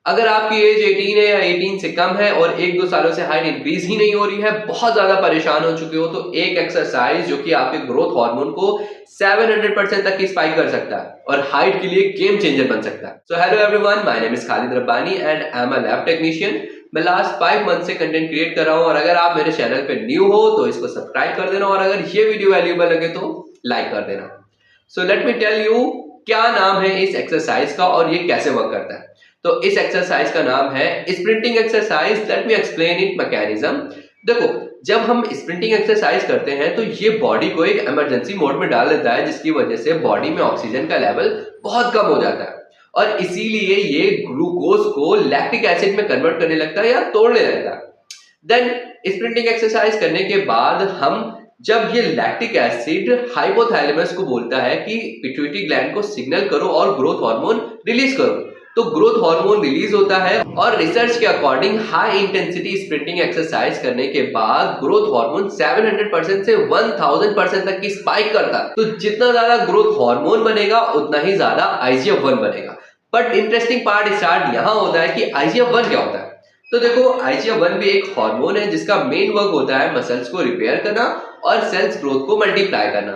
अगर आपकी एज 18 है या 18 से कम है और 1-2 सालों से हाइट इंक्रीज ही नहीं हो रही है, बहुत ज्यादा परेशान हो चुके हो, तो एक एक्सरसाइज जो कि आपके ग्रोथ हार्मोन को 700% तक की स्पाइक कर सकता है और हाइट के लिए गेम चेंजर बन सकता है। So hello everyone, my name is Khalid Rabbani and I am a lab technician. मैं लास्ट 5 मंथ से कंटेंट क्रिएट कर रहा हूं और अगर आप मेरे चैनल पे न्यू हो तो इसको सब्सक्राइब कर देना और अगर ये वीडियो वैल्यूएबल लगे तो लाइक कर देना। So let me tell you क्या नाम है इस एक्सरसाइज का और ये कैसे वर्क करता है। तो इस एक्सरसाइज का नाम है sprinting exercise. Let me explain it mechanism. देखो, जब हम स्प्रिंटिंग एक्सरसाइज करते हैं तो ये बॉडी को एक इमरजेंसी मोड में डाल देता है, जिसकी वजह से बॉडी में ऑक्सीजन का लेवल बहुत कम हो जाता है और इसीलिए ये ग्लूकोज को लैक्टिक एसिड में कन्वर्ट करने लगता है या तोड़ने लगता है। देन स्प्रिंटिंग एक्सरसाइज करने के बाद जब ये लैक्टिक एसिड हाइपोथैलेमस को बोलता है कि पिट्यूटरी ग्लैंड को सिग्नल करो और ग्रोथ हार्मोन रिलीज करो, तो ग्रोथ हार्मोन रिलीज होता है और रिसर्च के according high intensity sprinting exercise करने के बाद ग्रोथ हार्मोन 700% से 1000% तक की स्पाइक करता है। तो जितना ज्यादा ग्रोथ हार्मोन बनेगा उतना ही ज्यादा IGF-1 बनेगा। बट इंटरेस्टिंग पार्ट स्टार्ट यहां होता है कि IGF-1 क्या होता है। तो देखो, IGF-1 भी एक हार्मोन है जिसका मेन वर्क होता है मसल्स को रिपेयर करना और सेल्स ग्रोथ को मल्टीप्लाई करना।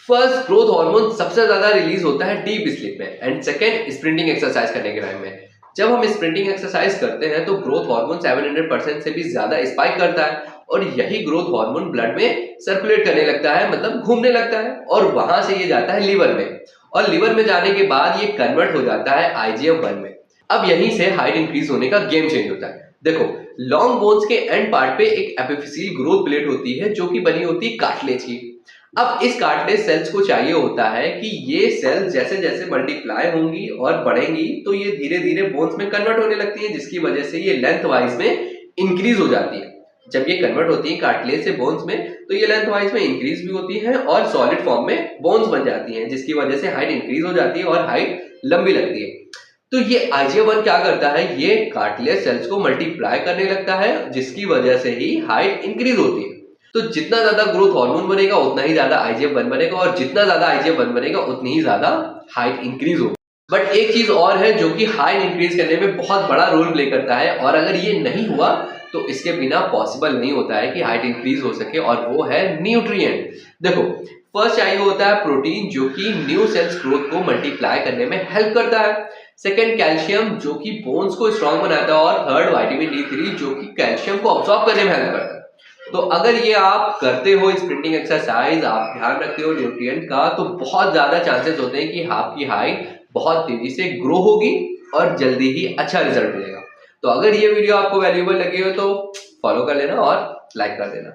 फर्स्ट ग्रोथ हार्मोन सबसे ज्यादा रिलीज होता है डीप स्लीप में एंड सेकंड स्प्रिंटिंग एक्सरसाइज करने के टाइम में। जब हम स्प्रिंटिंग एक्सरसाइज करते हैं तो ग्रोथ हार्मोन 700% से भी ज्यादा स्पाइक करता है और यही ग्रोथ हार्मोन ब्लड में सर्कुलेट करने लगता है, मतलब घूमने लगता है और वहां से ये जाता है लीवर में और लीवर में जाने के बाद ये कन्वर्ट हो जाता है IGF-1 में। अब यहीं से हाइट इंक्रीज होने का गेम चेंज होता है। देखो, लॉन्ग बोन्स के एंड पार्ट पे एक एपिफिसियल ग्रोथ प्लेट होती है जो कि बनी होती है कार्टिलेज की। अब इस कार्टिलेज सेल्स को चाहिए होता है कि ये सेल्स जैसे जैसे मल्टीप्लाई होंगी और बढ़ेंगी तो ये धीरे धीरे बोन्स में कन्वर्ट होने लगती है, जिसकी वजह से ये लेंथ वाइज में इंक्रीज हो जाती है। जब ये कन्वर्ट होती है कार्टिलेज से बोन्स में तो ये लेंथ वाइज में इंक्रीज भी होती है और सॉलिड फॉर्म में बोन्स बन जाती हैं, जिसकी वजह से हाइट इंक्रीज हो जाती है और हाइट लंबी लगती है। तो ये IGF-1 क्या करता है, ये कार्टिलेज सेल्स को मल्टीप्लाई करने लगता है, जिसकी वजह से ही हाइट इंक्रीज होती है। तो जितना ज्यादा ग्रोथ हार्मोन बनेगा उतना ही ज्यादा IGF-1 बनेगा और जितना ज्यादा IGF-1 बनेगा उतनी ही ज्यादा हाइट इंक्रीज होगी। बट एक चीज और है जो कि हाइट इंक्रीज करने में बहुत बड़ा रोल प्ले करता है और अगर ये नहीं हुआ तो इसके बिना पॉसिबल नहीं होता है कि हाइट इंक्रीज हो सके, और वो है न्यूट्रिएंट। देखो, फर्स्ट चाहिए होता है प्रोटीन जो कि न्यू सेल्स ग्रोथ को मल्टीप्लाई करने में हेल्प करता है। सेकेंड कैल्शियम जो कि बोन्स को स्ट्रॉन्ग बनाता है और थर्ड विटामिन D3 जो कि कैल्शियम को अब्सॉर्ब करने में हेल्प करता है। तो अगर ये आप करते हो स्प्रिंटिंग एक्सरसाइज, आप ध्यान रखते हो न्यूट्रिएंट का, तो बहुत ज्यादा चांसेस होते हैं कि आपकी हाइट बहुत तेजी से ग्रो होगी और जल्दी ही अच्छा रिजल्ट मिलेगा। तो अगर ये वीडियो आपको वैल्यूएबल लगी हो तो फॉलो कर लेना और लाइक कर देना।